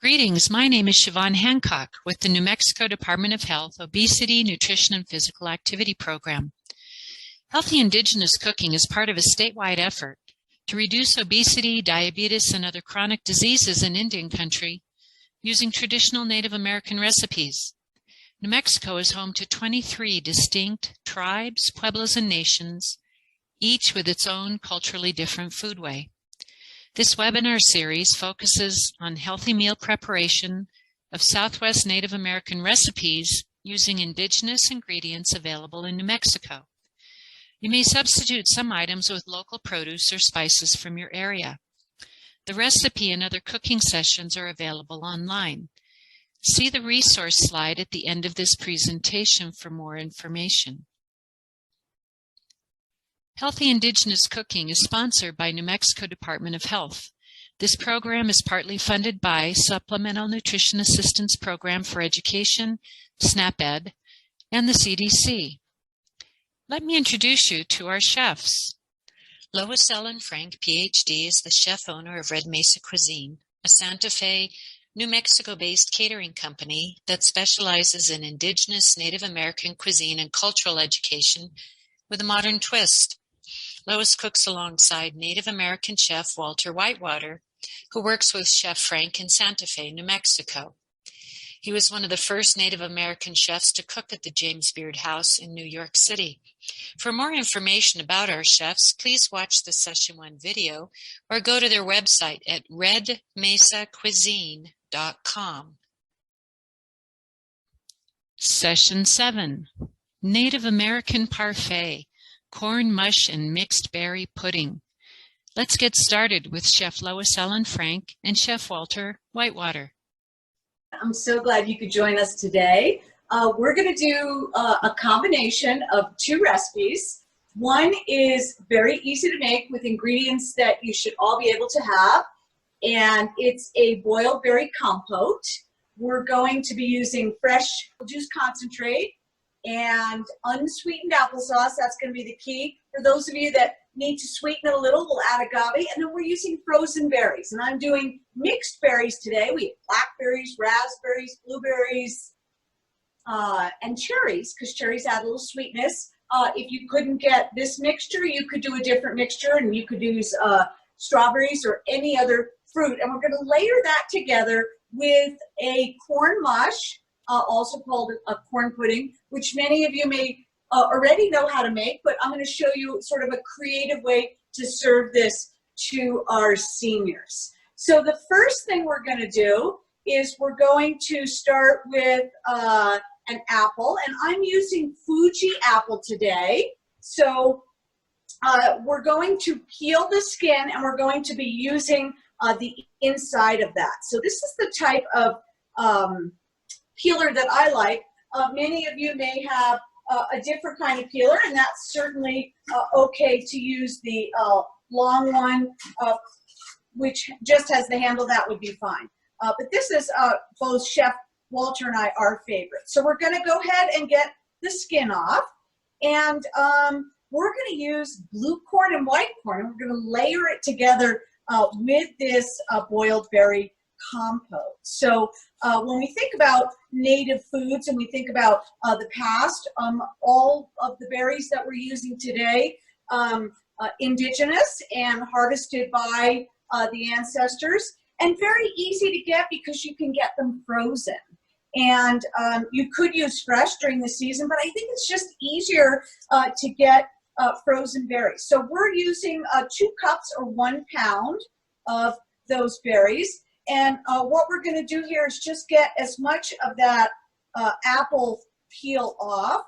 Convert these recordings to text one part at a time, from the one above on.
Greetings, my name is Siobhan Hancock with the New Mexico Department of Health Obesity, Nutrition, and Physical Activity Program. Healthy indigenous cooking is part of a statewide effort to reduce obesity, diabetes, and other chronic diseases in Indian country using traditional Native American recipes. New Mexico is home to 23 distinct tribes, pueblos, and nations, each with its own culturally different foodway. This webinar series focuses on healthy meal preparation of Southwest Native American recipes using indigenous ingredients available in New Mexico. You may substitute some items with local produce or spices from your area. The recipe and other cooking sessions are available online. See the resource slide at the end of this presentation for more information. Healthy Indigenous Cooking is sponsored by New Mexico Department of Health. This program is partly funded by Supplemental Nutrition Assistance Program for Education, SNAP-Ed, and the CDC. Let me introduce you to our chefs. Lois Ellen Frank, PhD, is the chef owner of Red Mesa Cuisine, a Santa Fe, New Mexico-based catering company that specializes in indigenous Native American cuisine and cultural education with a modern twist. Lois cooks alongside Native American chef Walter Whitewater, who works with Chef Frank in Santa Fe, New Mexico. He was one of the first Native American chefs to cook at the James Beard House in New York City. For more information about our chefs, please watch the Session 1 video or go to their website at redmesacuisine.com. Session 7, Native American Parfait, Corn Mush and Mixed Berry Pudding. Let's get started with Chef Lois Ellen Frank and Chef Walter Whitewater. I'm so glad you could join us today. We're going to do a combination of two recipes. One is very easy to make with ingredients that you should all be able to have, and it's a boiled berry compote. We're going to be using fresh juice concentrate and unsweetened applesauce. That's going to be the key. For those of you that need to sweeten it a little, we'll add agave, and then we're using frozen berries. And I'm doing mixed berries today. We have blackberries, raspberries, blueberries, and cherries, because cherries add a little sweetness. If you couldn't get this mixture, you could do a different mixture, and you could use strawberries or any other fruit. And we're going to layer that together with a corn mush, also called a corn pudding, which many of you may already know how to make, but I'm going to show you sort of a creative way to serve this to our seniors. So the first thing we're going to do is we're going to start with an apple, and I'm using Fuji apple today. So we're going to peel the skin, and we're going to be using the inside of that. So this is the type of peeler that I like. Many of you may have a different kind of peeler, and that's certainly okay to use the long one, which just has the handle. That would be fine. But this is both Chef Walter and I, our favorite. So we're going to go ahead and get the skin off, and we're going to use blue corn and white corn, and we're going to layer it together with this boiled berry compote. So when we think about native foods and we think about the past, all of the berries that we're using today, indigenous and harvested by the ancestors, and very easy to get because you can get them frozen. And you could use fresh during the season, but I think it's just easier to get frozen berries. So we're using 2 cups or 1 pound of those berries. And what we're going to do here is just get as much of that apple peel off.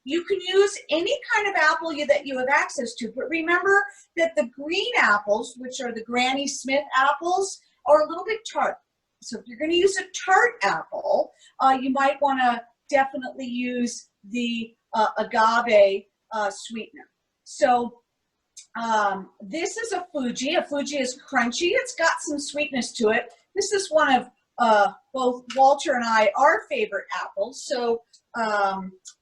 You can use any kind of apple that you have access to, but remember that the green apples, which are the Granny Smith apples, are a little bit tart. So if you're going to use a tart apple, you might want to definitely use the agave sweetener. So this is a Fuji. A Fuji is crunchy. It's got some sweetness to it. This is one of both Walter and I, our favorite apples. So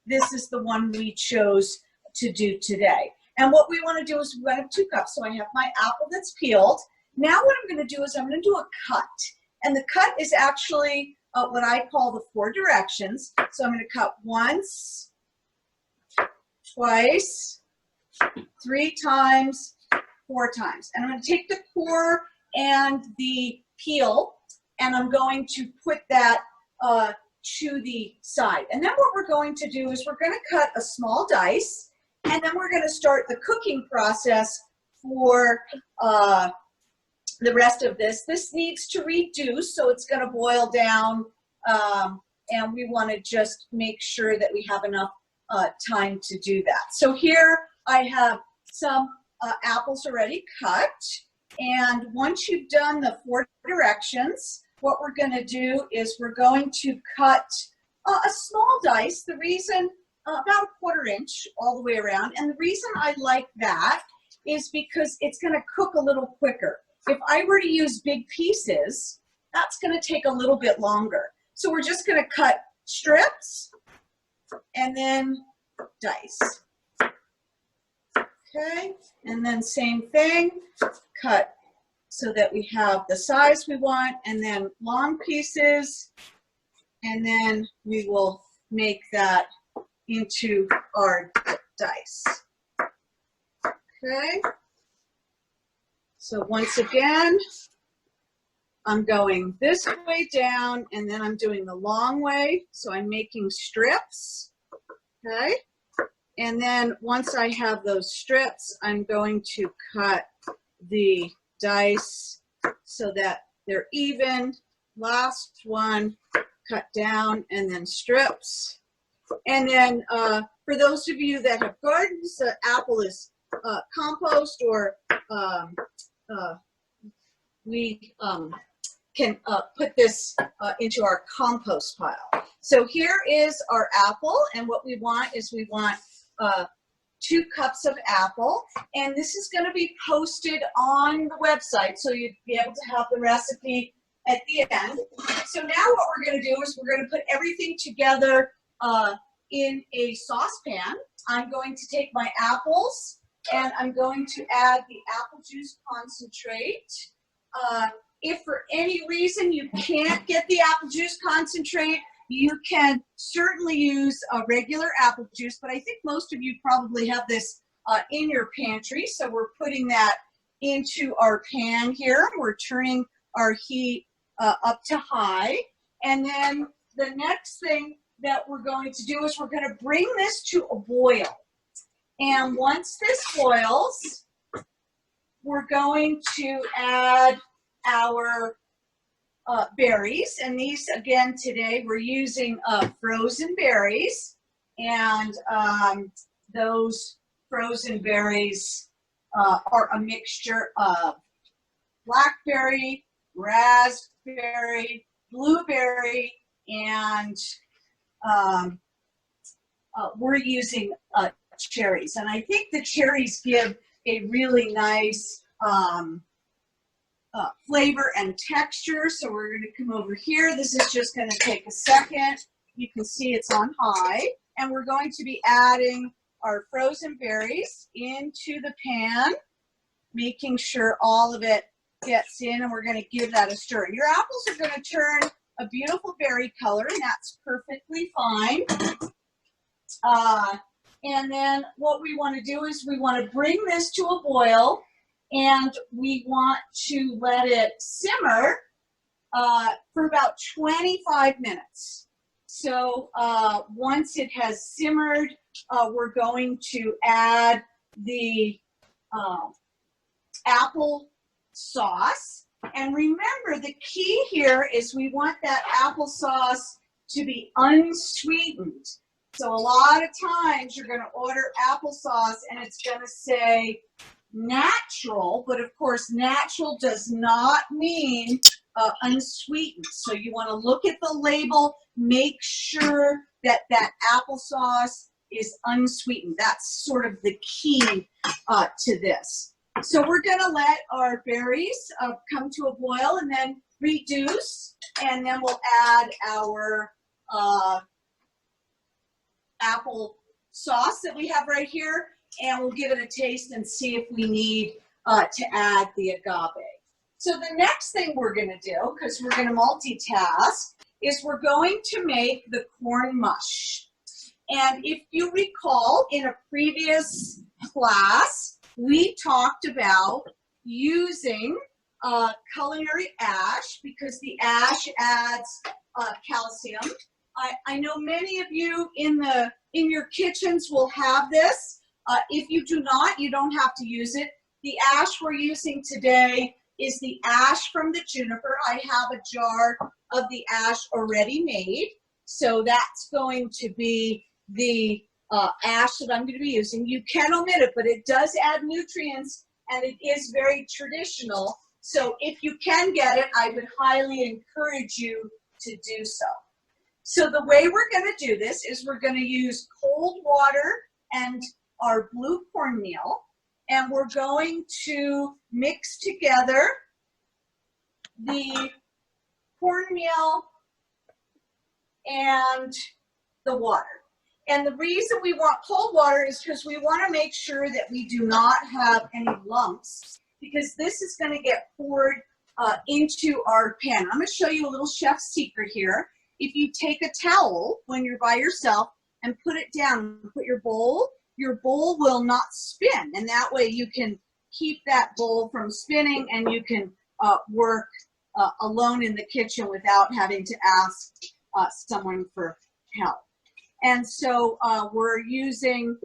this is the one we chose to do today. And what we want to do is we want to have 2 cups. So I have my apple that's peeled. Now what I'm going to do is I'm going to do a cut. And the cut is actually what I call the 4 directions. So I'm going to cut once, twice, 3 times, 4 times. And I'm going to take the core and the peel, and I'm going to put that to the side. And then what we're going to do is we're going to cut a small dice, and then we're going to start the cooking process for the rest of this. This needs to reduce, so it's going to boil down, and we want to just make sure that we have enough time to do that. So here I have some apples already cut, and once you've done the 4 directions, what we're going to do is we're going to cut a small dice, the reason, about a 1/4 inch all the way around, and the reason I like that is because it's going to cook a little quicker. If I were to use big pieces, that's going to take a little bit longer. So we're just going to cut strips and then dice. Okay, and then same thing, cut so that we have the size we want, and then long pieces, and then we will make that into our dice. Okay, so once again, I'm going this way down, and then I'm doing the long way, so I'm making strips, okay? And then once I have those strips, I'm going to cut the dice so that they're even. Last one, cut down, and then strips. And then for those of you that have gardens, apple is compost, or we can put this into our compost pile. So here is our apple, and what we want is we want 2 cups of apple, and this is going to be posted on the website, so you'd be able to have the recipe at the end. So now what we're going to do is we're going to put everything together in a saucepan. I'm going to take my apples, and I'm going to add the apple juice concentrate. If for any reason you can't get the apple juice concentrate, you can certainly use a regular apple juice, but I think most of you probably have this in your pantry. So we're putting that into our pan here. We're turning our heat up to high. And then the next thing that we're going to do is we're going to bring this to a boil. And once this boils, we're going to add our berries, and these again today we're using frozen berries, and those frozen berries are a mixture of blackberry, raspberry, blueberry, and we're using cherries, and I think the cherries give a really nice flavor and texture. So we're going to come over here. This is just going to take a second. You can see it's on high, and we're going to be adding our frozen berries into the pan, making sure all of it gets in, and we're going to give that a stir. Your apples are going to turn a beautiful berry color, and that's perfectly fine. And then what we want to do is we want to bring this to a boil, and we want to let it simmer for about 25 minutes. So once it has simmered, we're going to add the apple sauce. And remember, the key here is we want that applesauce to be unsweetened. So a lot of times you're going to order applesauce and it's going to say natural, but of course natural does not mean unsweetened. So you want to look at the label, make sure that that applesauce is unsweetened. That's sort of the key to this. So we're going to let our berries come to a boil and then reduce, and then we'll add our apple sauce that we have right here, and we'll give it a taste and see if we need to add the agave. So the next thing we're going to do, because we're going to multitask, is we're going to make the corn mush. And if you recall, in a previous class, we talked about using culinary ash because the ash adds calcium. I know many of you in your kitchens will have this. If you do not, you don't have to use it. The ash we're using today is the ash from the juniper. I have a jar of the ash already made. So that's going to be the ash that I'm going to be using. You can omit it, but it does add nutrients and it is very traditional. So if you can get it, I would highly encourage you to do so. So the way we're going to do this is we're going to use cold water and our blue cornmeal, and we're going to mix together the cornmeal and the water. And the reason we want cold water is because we want to make sure that we do not have any lumps, because this is going to get poured into our pan. I'm going to show you a little chef's secret here. If you take a towel when you're by yourself and put it down, put your bowl will not spin. And that way you can keep that bowl from spinning and you can work alone in the kitchen without having to ask someone for help. And so we're using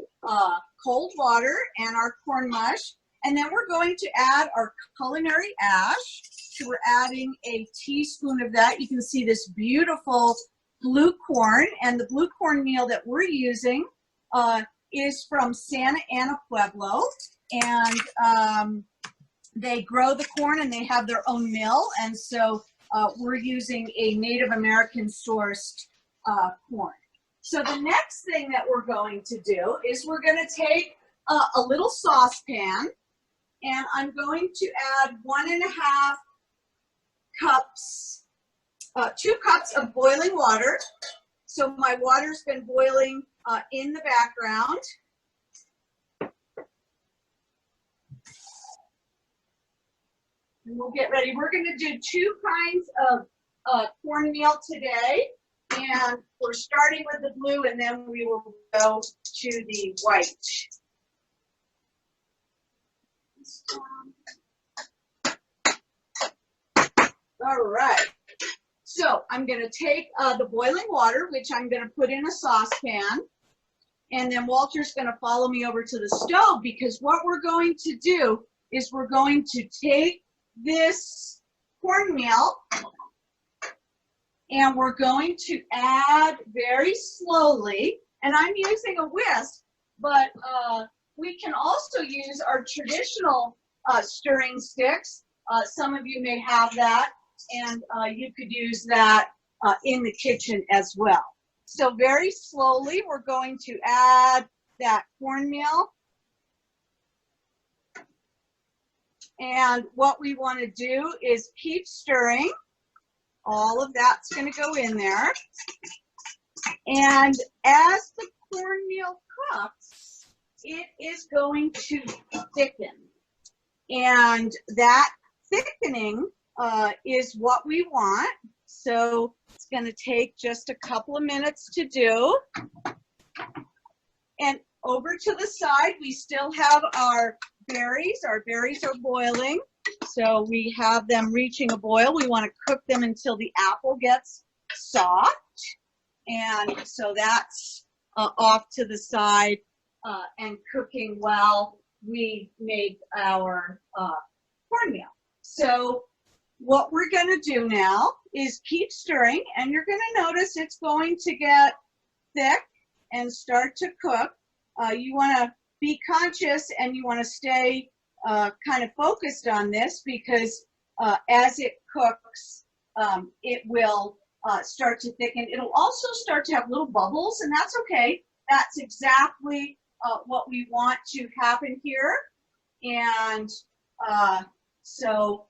cold water and our corn mush. And then we're going to add our culinary ash. So we're adding a teaspoon of that. You can see this beautiful blue corn. And the blue corn meal that we're using is from Santa Ana Pueblo. And they grow the corn and they have their own mill. And so we're using a Native American sourced corn. So the next thing that we're going to do is we're going to take a little saucepan, and I'm going to add 1.5 cups, 2 cups of boiling water. So my water's been boiling in the background. And we'll get ready. We're going to do 2 kinds of cornmeal today. And we're starting with the blue, and then we will go to the white. All right. So I'm going to take the boiling water, which I'm going to put in a saucepan. And then Walter's going to follow me over to the stove, because what we're going to do is we're going to take this cornmeal and we're going to add very slowly, and I'm using a whisk, but we can also use our traditional stirring sticks. Some of you may have that, and you could use that in the kitchen as well. So very slowly, we're going to add that cornmeal. And what we want to do is keep stirring. All of that's going to go in there. And as the cornmeal cooks, it is going to thicken. And that thickening is what we want. So it's going to take just a couple of minutes to do. And over to the side, we still have our berries. Our berries are boiling. So we have them reaching a boil. We want to cook them until the apple gets soft. And so that's off to the side and cooking while we make our cornmeal. So what we're going to do now is keep stirring, and you're going to notice it's going to get thick and start to cook. You want to be conscious and you want to stay kind of focused on this, because as it cooks, it will start to thicken. It'll also start to have little bubbles, and that's okay. That's exactly what we want to happen here. And so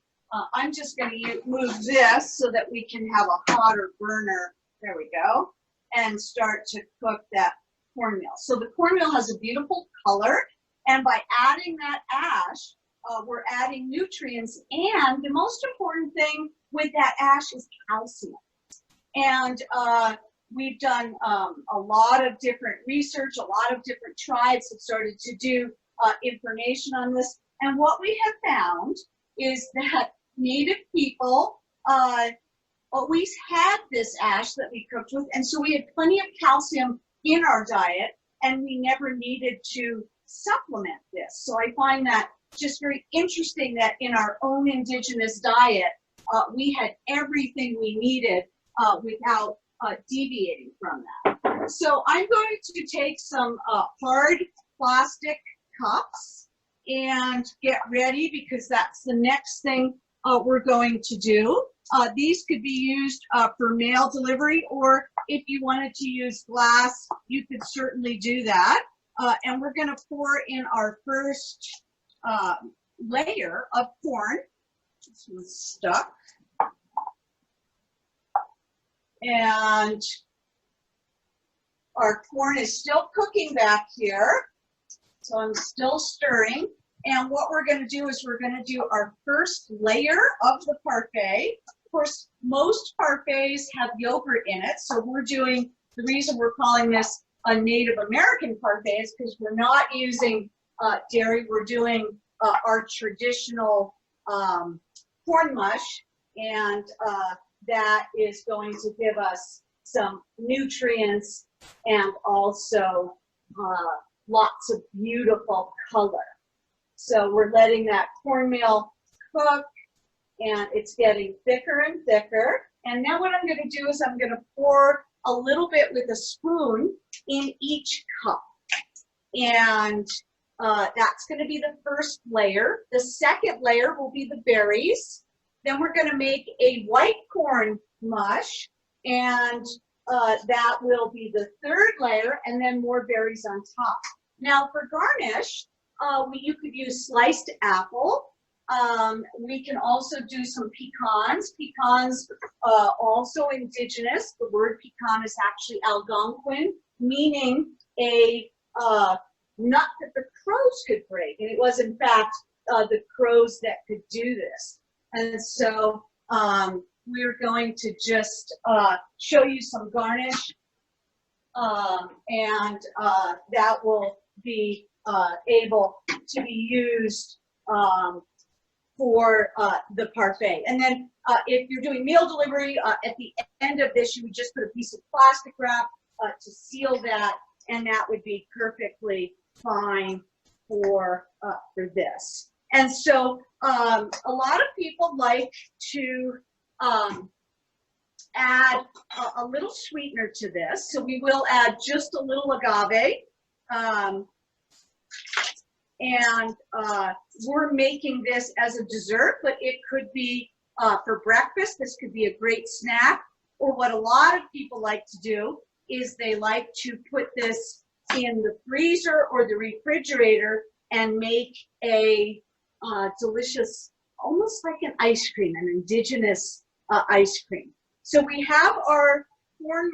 I'm just going to move this so that we can have a hotter burner. There we go. And start to cook that cornmeal. So the cornmeal has a beautiful color. And by adding that ash, we're adding nutrients, and the most important thing with that ash is calcium. And we've done a lot of different research, a lot of different tribes have started to do information on this. And what we have found is that Native people always had this ash that we cooked with, and so we had plenty of calcium in our diet, and we never needed to supplement this. So I find that just very interesting that in our own indigenous diet, we had everything we needed without deviating from that. So I'm going to take some hard plastic cups and get ready, because that's the next thing we're going to do. These could be used for mail delivery, or if you wanted to use glass, you could certainly do that. And we're going to pour in our first layer of corn. This one's stuck. And our corn is still cooking back here, so I'm still stirring. And what we're going to do is we're going to do our first layer of the parfait. Of course, most parfaits have yogurt in it, so we're doing, the reason we're calling this a Native American parfait is because we're not using dairy. We're doing our traditional corn mush, and that is going to give us some nutrients and also lots of beautiful color. So we're letting that cornmeal cook, and it's getting thicker and thicker. And now what I'm going to do is I'm going to pour a little bit with a spoon in each cup. And that's going to be the first layer. The second layer will be the berries. Then we're going to make a white corn mush, and that will be the third layer, and then more berries on top. Now for garnish, you could use sliced apple. We can also do some pecans. Pecans, also indigenous. The word pecan is actually Algonquin, meaning a nut that the crows could break. And it was, in fact, the crows that could do this. And so we're going to just show you some garnish, and that will be able to be used for the parfait. And then if you're doing meal delivery, at the end of this, you would just put a piece of plastic wrap to seal that, and that would be perfectly fine for this. And so a lot of people like to add a little sweetener to this. So we will add just a little agave. And we're making this as a dessert, but it could be for breakfast. This could be a great snack. Or what a lot of people like to do is they like to put this in the freezer or the refrigerator and make a delicious, almost like an ice cream, an indigenous ice cream. So we have our corn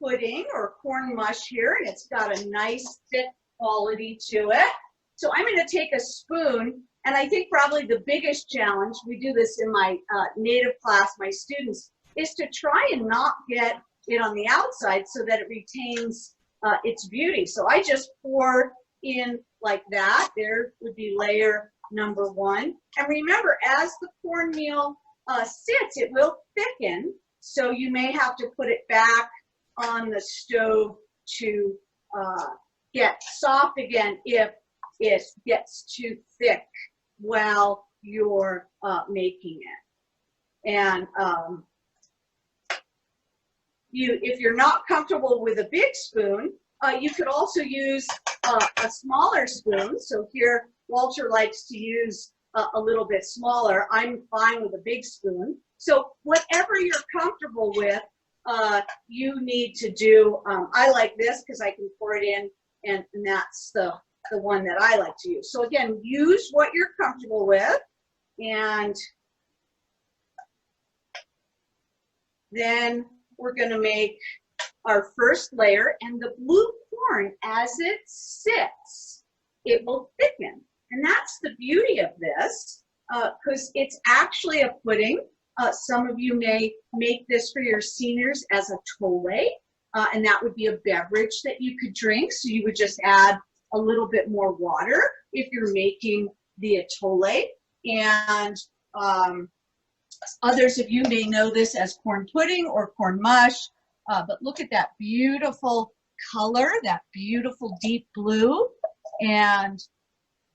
pudding or corn mush here, and it's got a nice thick quality to it. So I'm going to take a spoon, and I think probably the biggest challenge, we do this in my native class, my students, is to try and not get it on the outside so that it retains its beauty. So I just pour in like that. There would be layer number one. And remember, as the cornmeal sits, it will thicken. So you may have to put it back on the stove to get soft again if it gets too thick while you're making it. And if you're not comfortable with a big spoon, you could also use a smaller spoon. So here, Walter likes to use a little bit smaller. I'm fine with a big spoon. So whatever you're comfortable with, you need to do. I like this because I can pour it in, and that's the one that I like to use. So again, use what you're comfortable with, and then we're going to make our first layer, and the blue corn, as it sits, it will thicken. And that's the beauty of this, because it's actually a pudding. Some of you may make this for your seniors as a tole, and that would be a beverage that you could drink. So you would just add a little bit more water if you're making the atole. And others of you may know this as corn pudding or corn mush, but look at that beautiful color, that beautiful deep blue. And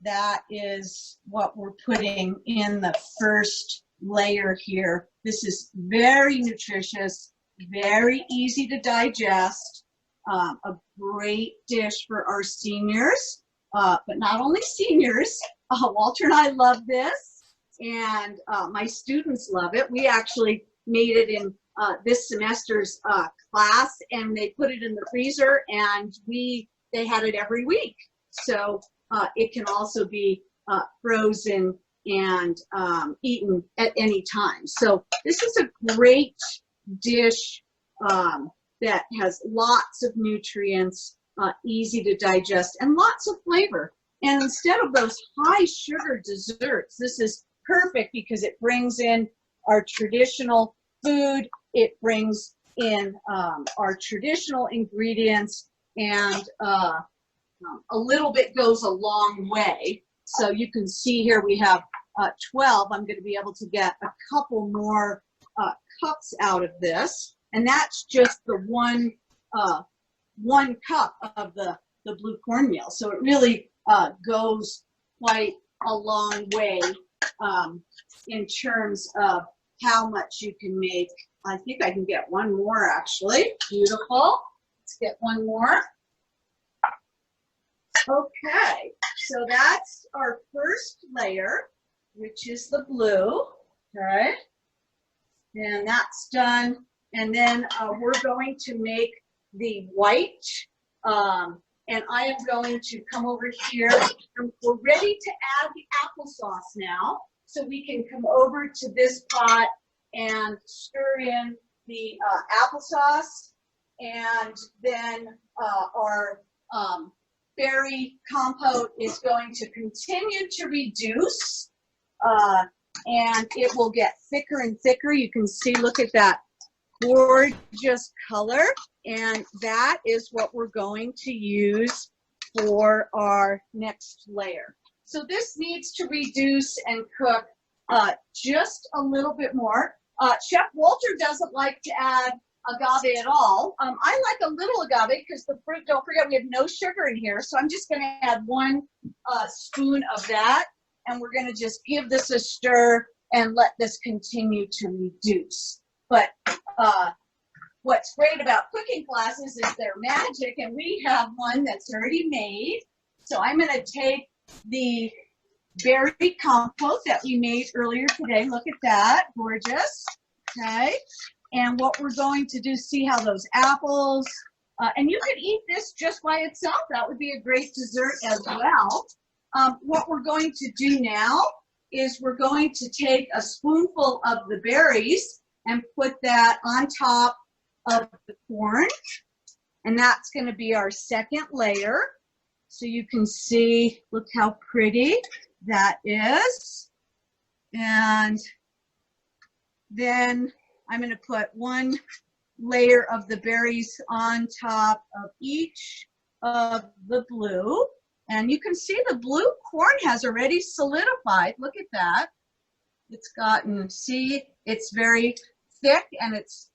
that is what we're putting in the first layer here. This is very nutritious, very easy to digest, a great dish for our seniors, but not only seniors. Walter and I love this, and my students love it. We actually made it in this semester's class, and they put it in the freezer, and they had it every week. So it can also be frozen and eaten at any time. So this is a great dish that has lots of nutrients, easy to digest, and lots of flavor. And instead of those high sugar desserts, this is perfect because it brings in our traditional food, it brings in our traditional ingredients, and a little bit goes a long way. So you can see here we have 12. I'm going to be able to get a couple more cups out of this, and that's just the one cup of the blue cornmeal. So it really goes quite a long way in terms of how much you can make. I think I can get one more actually. Beautiful. Let's get one more. Okay, so that's our first layer, which is the blue, okay? And that's done. And then we're going to make the white. And I am going to come over here. We're ready to add the applesauce now. So we can come over to this pot and stir in the applesauce. And then our berry compote is going to continue to reduce, and it will get thicker and thicker. You can see, look at that gorgeous color, and that is what we're going to use for our next layer. So this needs to reduce and cook just a little bit more. Chef Walter doesn't like to add agave at all. I like a little agave because the fruit, don't forget, we have no sugar in here. So I'm just going to add 1 spoon of that, and we're going to just give this a stir and let this continue to reduce. But what's great about cooking classes is they're magic, and we have one that's already made. So I'm going to take the berry compote that we made earlier today. Look at that, gorgeous. Okay. And what we're going to do, see how those apples, and you could eat this just by itself. That would be a great dessert as well. What we're going to do now is we're going to take a spoonful of the berries and put that on top of the corn. And that's going to be our second layer. So you can see, look how pretty that is. And then I'm going to put 1 layer of the berries on top of each of the blue. And you can see the blue corn has already solidified. Look at that. It's gotten, see, it's very thick and it's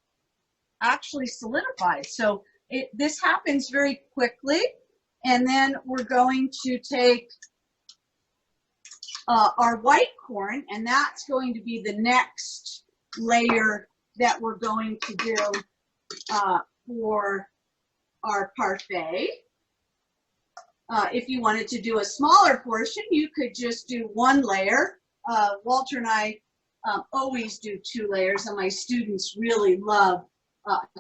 actually solidified. So this happens very quickly. And then we're going to take our white corn, and that's going to be the next layer that we're going to do for our parfait. If you wanted to do a smaller portion, you could just do 1 layer. Walter and I always do 2 layers, and my students really love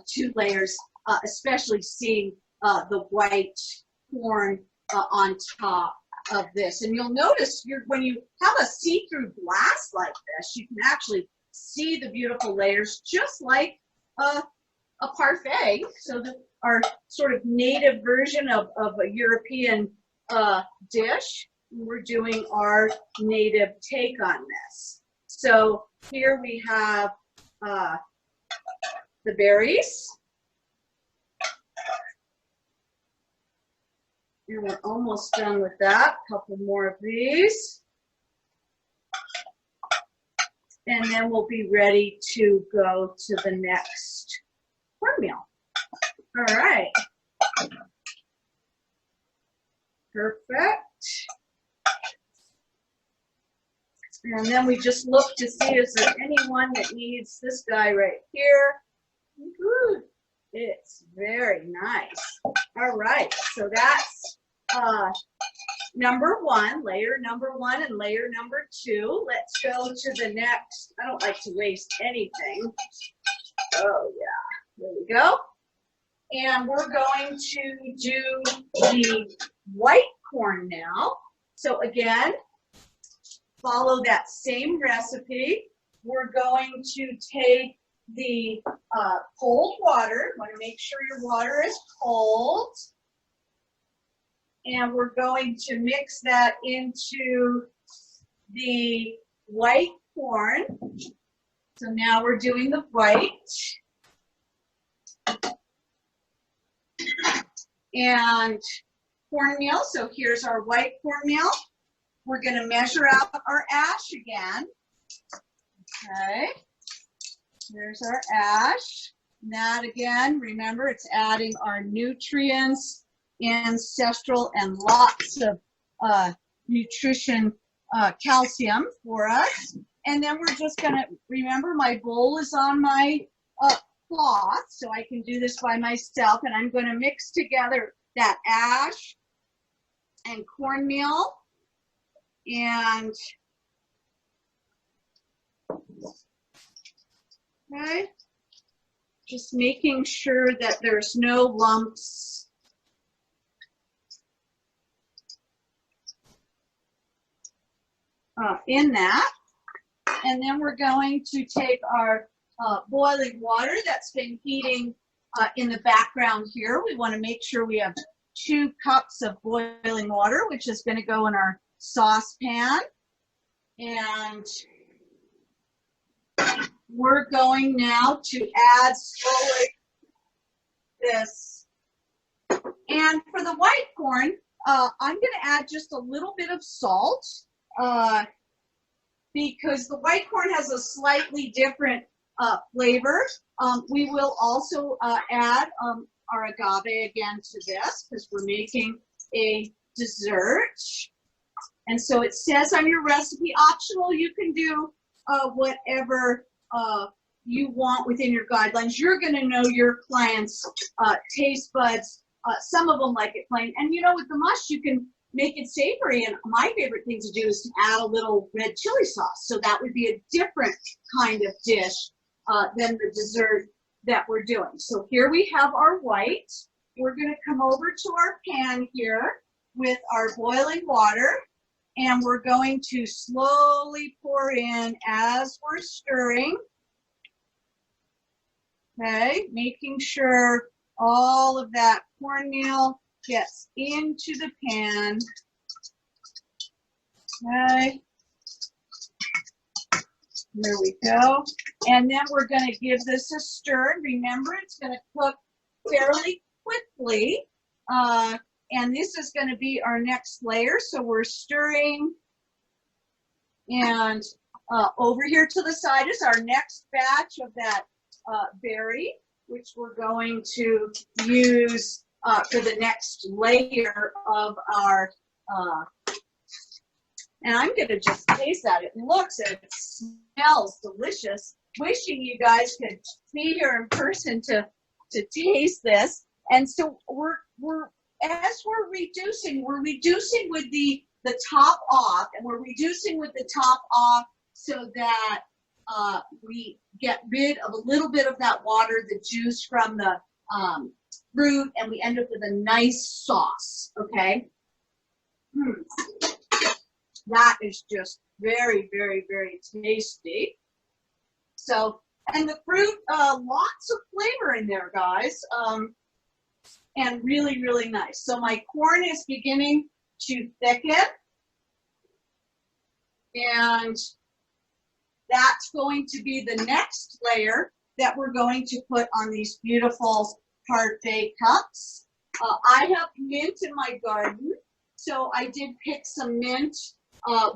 2 layers, especially seeing the white corn on top of this. And you'll notice when you have a see-through glass like this, you can actually see the beautiful layers, just like a parfait. So our sort of native version of a European dish. We're doing our native take on this. So here we have the berries. And we're almost done with that. A couple more of these. And then we'll be ready to go to the next cornmeal. All right. Perfect. And then we just look to see, is there anyone that needs this guy right here? Woo-hoo. It's very nice. All right, so that's number one, layer number one and layer number two. Let's go to the next. I don't like to waste anything. Oh yeah, there we go. And we're going to do the white corn now. So again, follow that same recipe. We're going to take the cold water. Want to make sure your water is cold. And we're going to mix that into the white corn. So now we're doing the white. And cornmeal. So here's our white cornmeal. We're going to measure out our ash again. Okay. There's our ash. And that again, remember, it's adding our nutrients, ancestral, and lots of nutrition, calcium for us. And then we're just going to, remember, my bowl is on my cloth, so I can do this by myself. And I'm going to mix together that ash and cornmeal. And okay, just making sure that there's no lumps. In that. And then we're going to take our boiling water that's been heating in the background here. We want to make sure we have 2 cups of boiling water, which is going to go in our saucepan. And we're going now to add slowly this. And for the white corn, I'm going to add just a little bit of salt because the white corn has a slightly different flavor. We will also add our agave again to this because we're making a dessert. And so it says on your recipe, optional, you can do whatever you want within your guidelines. You're going to know your clients' taste buds. Some of them like it plain. And you know, with the mush, you can make it savory. And my favorite thing to do is to add a little red chili sauce. So that would be a different kind of dish than the dessert that we're doing. So here we have our white. We're going to come over to our pan here with our boiling water. And we're going to slowly pour in as we're stirring. Okay, making sure all of that cornmeal gets into the pan. Okay. There we go. And then we're going to give this a stir. Remember, it's going to cook fairly quickly. And this is going to be our next layer. So we're stirring. And over here to the side is our next batch of that berry, which we're going to use for the next layer of our, and I'm going to just taste that. It looks and it smells delicious. Wishing you guys could be here in person to taste this. And so as we're reducing with the top off, and we're reducing with the top off so that we get rid of a little bit of that water, the juice from the fruit, and we end up with a nice sauce, okay? That is just very, very, very tasty. So, and the fruit, lots of flavor in there, guys, and really, really nice. So my corn is beginning to thicken. And that's going to be the next layer that we're going to put on these beautiful Parfait cups. I have mint in my garden, so I did pick some mint,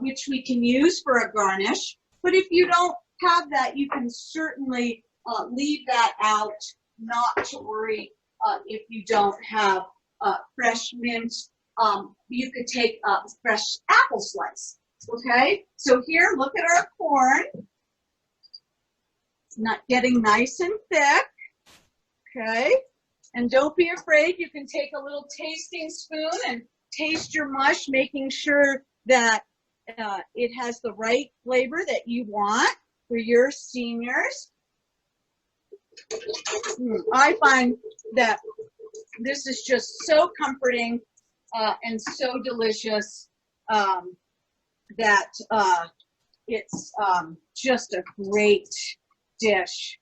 which we can use for a garnish. But if you don't have that, you can certainly leave that out, not to worry if you don't have fresh mint. You could take a fresh apple slice. Okay, so here, look at our corn. It's not getting nice and thick. Okay, and don't be afraid. You can take a little tasting spoon and taste your mush, making sure that it has the right flavor that you want for your seniors. I find that this is just so comforting and so delicious. That it's just a great dish.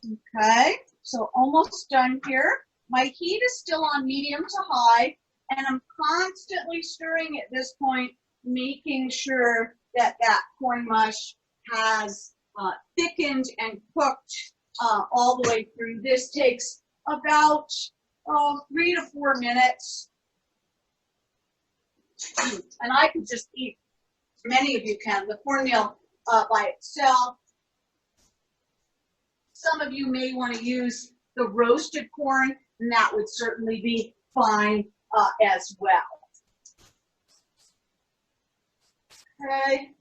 Okay, so almost done here. My heat is still on medium to high, and I'm constantly stirring at this point, making sure that that corn mush has thickened and cooked all the way through. This takes about 3 to 4 minutes. And I could just eat, many of you can, the cornmeal by itself. Some of you may want to use the roasted corn, and that would certainly be fine as well. Okay,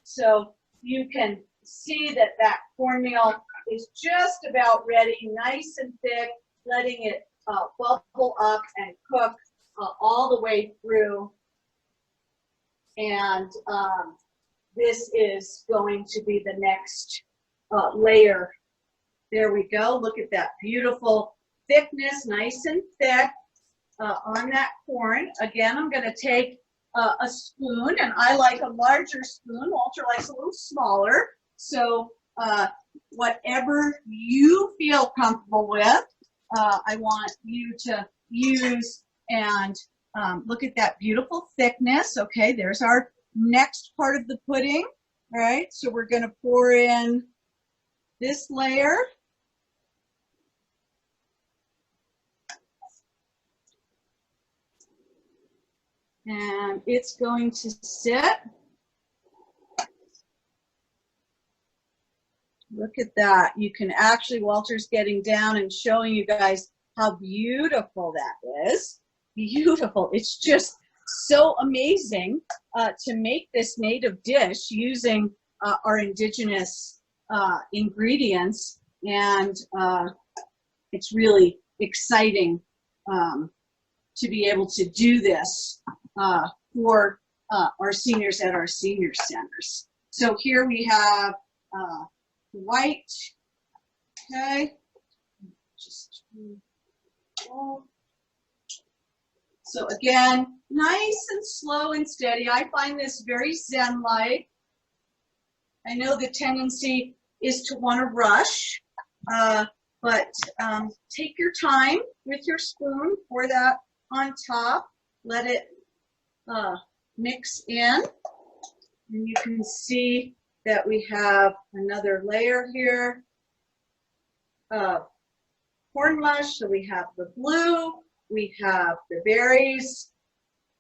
so you can see that that cornmeal is just about ready, nice and thick, letting it bubble up and cook all the way through. And this is going to be the next layer. There we go. Look at that beautiful thickness, nice and thick on that corn. Again, I'm going to take a spoon, and I like a larger spoon. Walter likes a little smaller. So whatever you feel comfortable with, I want you to use. And look at that beautiful thickness. Okay, there's our next part of the pudding. All right, so we're going to pour in this layer. And it's going to sit. Look at that. You can actually, Walter's getting down and showing you guys how beautiful that is. Beautiful. It's just so amazing to make this native dish using our indigenous ingredients, and it's really exciting to be able to do this for our seniors at our senior centers. So here we have white. Okay, just so again, nice and slow and steady. I find this very Zen-like. I know the tendency is to want to rush, but take your time with your spoon, pour that on top, let it mix in, and you can see that we have another layer here of corn mush. So we have the blue, we have the berries,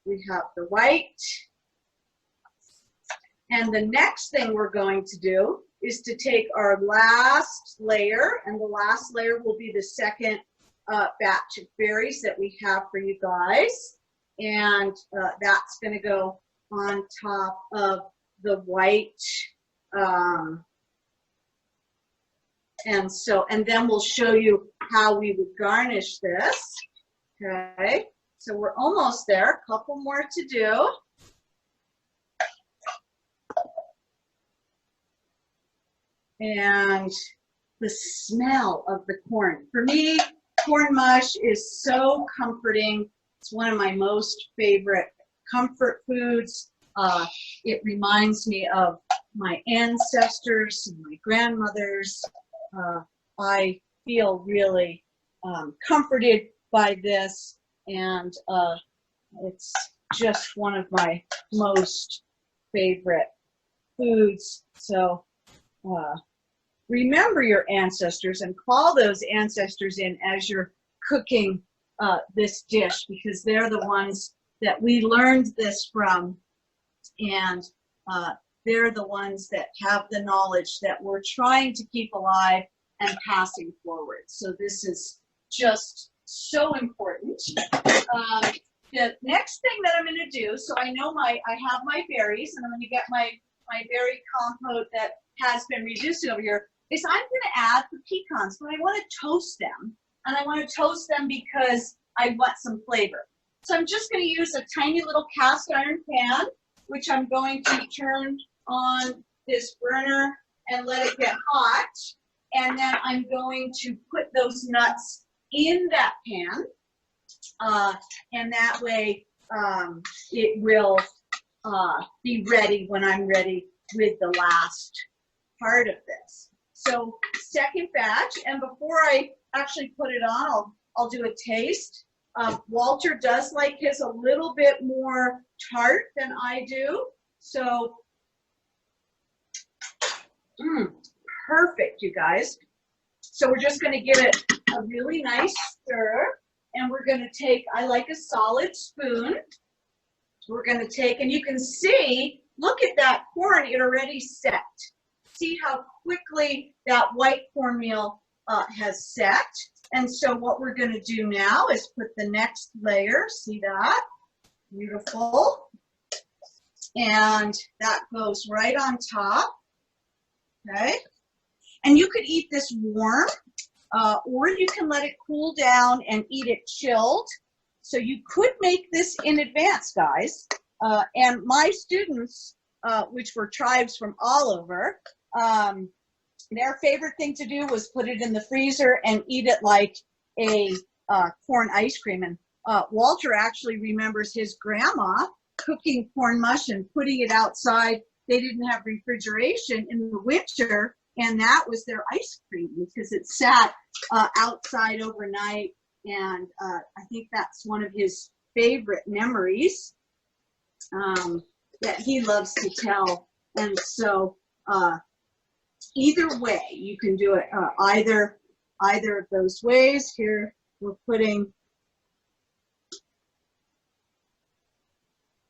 we have the white. And the next thing we're going to do is to take our last layer, and the last layer will be the second batch of berries that we have for you guys. And that's going to go on top of the white. And then we'll show you how we would garnish this. Okay, so we're almost there, a couple more to do. And the smell of the corn. For me, corn mush is so comforting. It's one of my most favorite comfort foods. It reminds me of my ancestors and my grandmothers. I feel really comforted by this, and it's just one of my most favorite foods. So remember your ancestors and call those ancestors in as you're cooking this dish, because they're the ones that we learned this from, and they're the ones that have the knowledge that we're trying to keep alive and passing forward. So this is just so important. The next thing that I'm going to do, so I know I have my berries, and I'm going to get my berry compote that has been reduced over here, is I'm going to add the pecans, but I want to toast them. And I want to toast them because I want some flavor. So I'm just going to use a tiny little cast iron pan, which I'm going to turn on this burner and let it get hot. And then I'm going to put those nuts in that pan. And that way it will be ready when I'm ready with the last part of this. So second batch, and before I actually put it on, I'll do a taste. Walter does like his a little bit more tart than I do. So, perfect, you guys. So we're just going to give it a really nice stir, and we're going to take, I like a solid spoon. We're going to take, and you can see, look at that corn, it already set. See how quickly that white cornmeal has set. And so what we're going to do now is put the next layer. See that? Beautiful. And that goes right on top. Okay. And you could eat this warm, or you can let it cool down and eat it chilled. So you could make this in advance, guys. And my students, which were tribes from all over, their favorite thing to do was put it in the freezer and eat it like a corn ice cream. And Walter actually remembers his grandma cooking corn mush and putting it outside. They didn't have refrigeration in the winter, and that was their ice cream because it sat outside overnight. And I think that's one of his favorite memories that he loves to tell. And so either way, you can do it either of those ways. Here we're putting,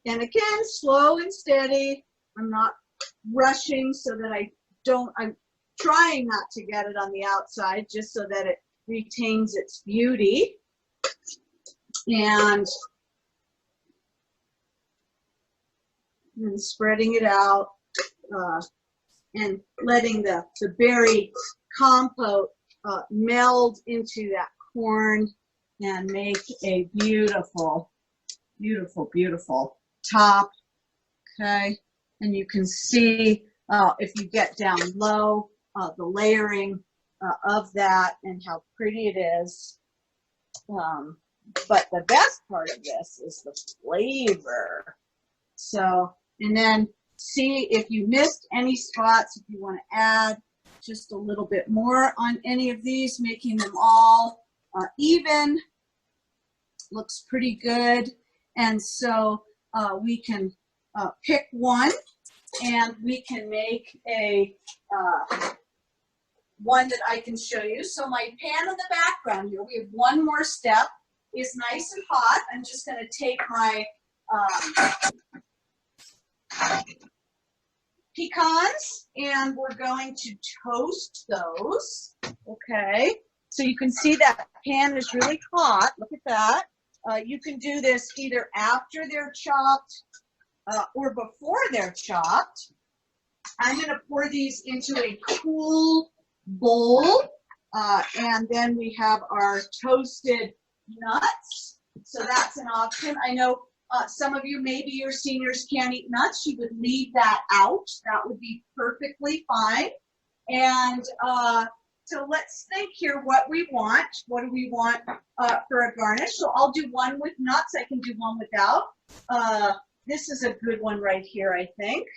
and again, slow and steady. I'm not rushing so that I'm trying not to get it on the outside just so that it retains its beauty. And then spreading it out and letting the berry compote meld into that corn and make a beautiful, beautiful, beautiful top. Okay, and you can see if you get down low, the layering of that and how pretty it is. But the best part of this is the flavor. So, and then see if you missed any spots, if you want to add just a little bit more on any of these, making them all even. Looks pretty good. And so we can pick one, and we can make a one that I can show you. So my pan in the background here, we have one more step, is nice and hot. I'm just going to take my pecans, and we're going to toast those. Okay, so you can see that pan is really hot. Look at that. You can do this either after they're chopped or before they're chopped. I'm going to pour these into a cool bowl, and then we have our toasted nuts. So that's an option. I know some of you, maybe your seniors can't eat nuts. You would leave that out. That would be perfectly fine. And so let's think here what we want. What do we want for a garnish? So I'll do one with nuts. I can do one without. This is a good one right here, I think.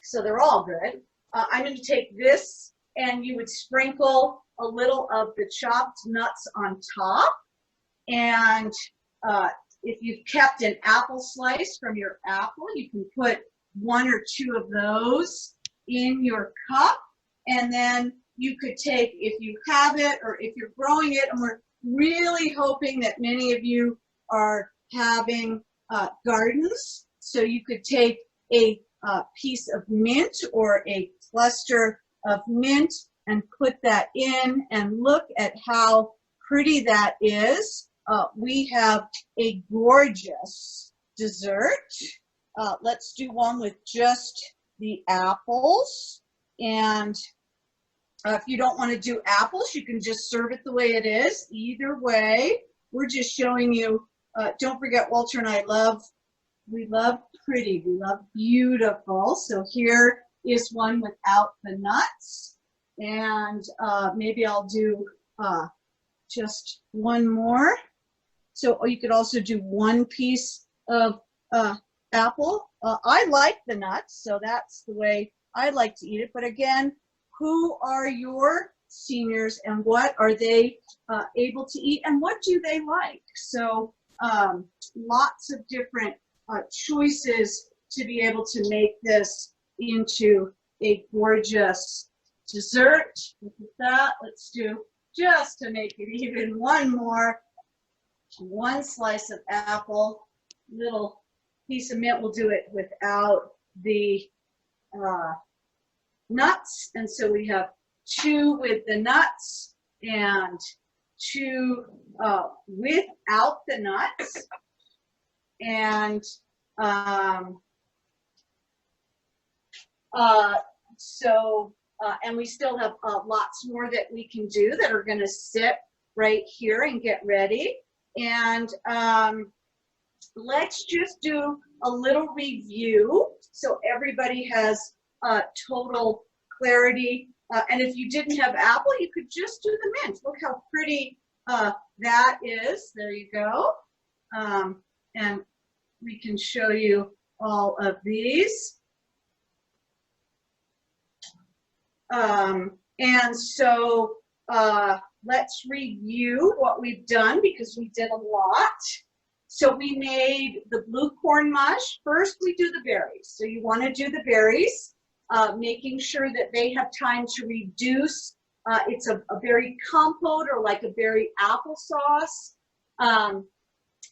So they're all good. I'm going to take this, and you would sprinkle a little of the chopped nuts on top. And if you've kept an apple slice from your apple, you can put one or two of those in your cup. And then you could take, if you have it or if you're growing it, and we're really hoping that many of you are having gardens, so you could take a piece of mint or a cluster of mint and put that in, and look at how pretty that is. We have a gorgeous dessert. Let's do one with just the apples. And if you don't want to do apples, you can just serve it the way it is. Either way, we're just showing you. Don't forget, Walter and I we love pretty, we love beautiful. So here is one without the nuts. And maybe I'll do just one more. So you could also do one piece of apple. I like the nuts, so that's the way I like to eat it. But again, who are your seniors and what are they able to eat and what do they like? So lots of different choices to be able to make this into a gorgeous dessert. Look at that. Let's do, just to make it even, one more. One slice of apple, little piece of mint. We'll do it without the nuts. And so we have two with the nuts and two without the nuts. And and we still have lots more that we can do that are going to sit right here and get ready. And let's just do a little review so everybody has total clarity. And if you didn't have apple, you could just do the mint. Look how pretty that is. There you go. And we can show you all of these. And so let's review what we've done because we did a lot. So we made the blue corn mush. First, we do the berries. So you want to do the berries, making sure that they have time to reduce. It's a berry compote or like a berry applesauce.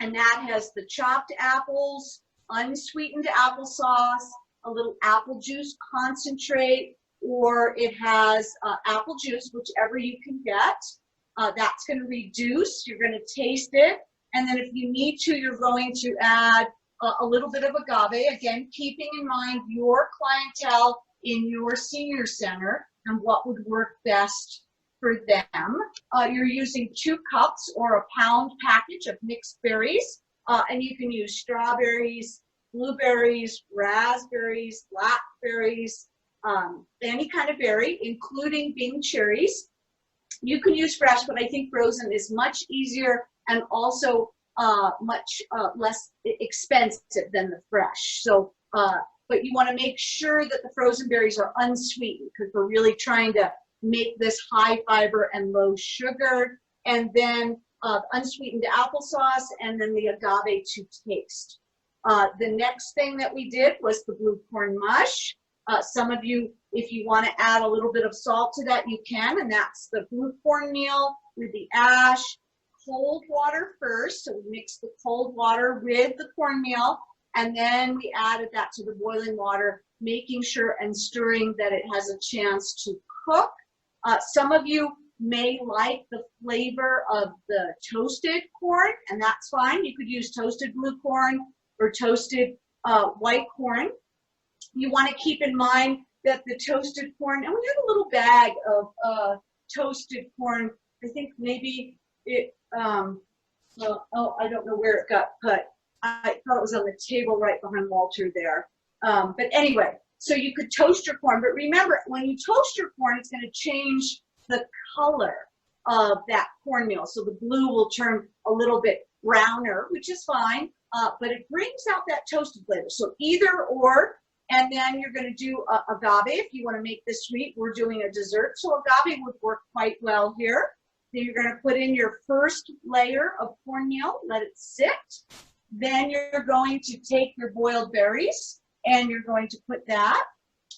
And that has the chopped apples, unsweetened applesauce, a little apple juice concentrate, or it has apple juice, whichever you can get. That's going to reduce. You're going to taste it. And then if you need to, you're going to add a little bit of agave, again, keeping in mind your clientele in your senior center and what would work best for them. You're using 2 cups or a pound package of mixed berries, and you can use strawberries, blueberries, raspberries, blackberries, any kind of berry, including Bing cherries. You can use fresh, but I think frozen is much easier and also much less expensive than the fresh. So, but you want to make sure that the frozen berries are unsweetened because we're really trying to make this high fiber and low sugar. And then unsweetened applesauce and then the agave to taste. The next thing that we did was the blue corn mush. Some of you, if you want to add a little bit of salt to that, you can, and that's the blue corn meal with the ash. Cold water first, so we mix the cold water with the cornmeal, and then we added that to the boiling water, making sure and stirring that it has a chance to cook. Some of you may like the flavor of the toasted corn, and that's fine. You could use toasted blue corn or toasted white corn. You want to keep in mind that the toasted corn, and we have a little bag of toasted corn. I think maybe it, oh, I don't know where it got put. I thought it was on the table right behind Walter there. But anyway, so you could toast your corn, but remember, when you toast your corn, it's going to change the color of that cornmeal. So the blue will turn a little bit browner, which is fine, but it brings out that toasted flavor. So either or, and then you're going to do agave if you want to make this sweet. We're doing a dessert, so agave would work quite well here. Then you're going to put in your first layer of cornmeal, let it sit. Then you're going to take your boiled berries and you're going to put that.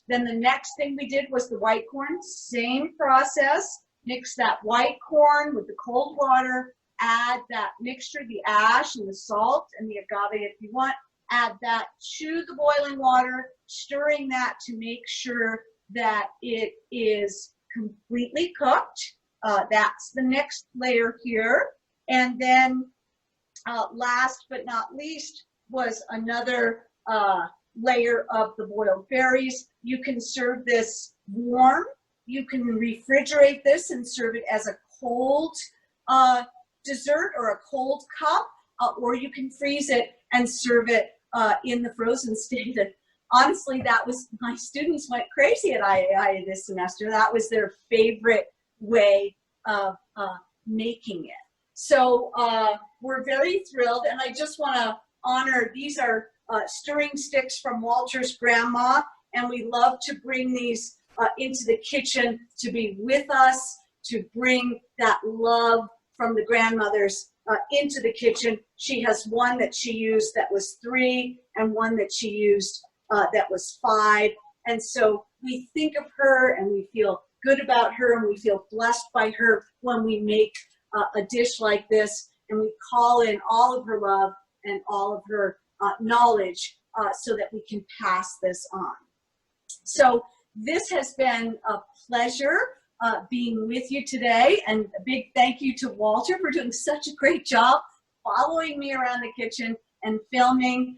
Then the next thing we did was the white corn, same process. Mix that white corn with the cold water, add that mixture, the ash and the salt and the agave if you want. Add that to the boiling water, stirring that to make sure that it is completely cooked. That's the next layer here. And then last but not least was another layer of the boiled berries. You can serve this warm. You can refrigerate this and serve it as a cold dessert or a cold cup, or you can freeze it and serve it in the frozen state. And honestly, that was, my students went crazy at IAI this semester. That was their favorite way of making it. So we're very thrilled, and I just want to honor, these are stirring sticks from Walter's grandma, and we love to bring these into the kitchen to be with us, to bring that love from the grandmothers into the kitchen. She has one that she used that was 3 and one that she used that was 5. And so we think of her and we feel good about her and we feel blessed by her when we make a dish like this, and we call in all of her love and all of her knowledge so that we can pass this on. So this has been a pleasure being with you today, and a big thank you to Walter for doing such a great job following me around the kitchen and filming,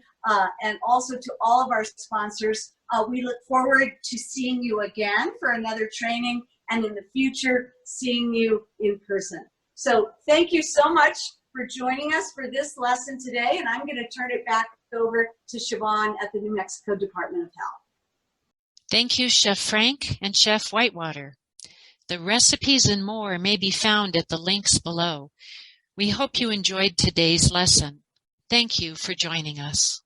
and also to all of our sponsors. We look forward to seeing you again for another training, and in the future, seeing you in person. So thank you so much for joining us for this lesson today, and I'm going to turn it back over to Siobhan at the New Mexico Department of Health. Thank you, Chef Frank and Chef Whitewater. The recipes and more may be found at the links below. We hope you enjoyed today's lesson. Thank you for joining us.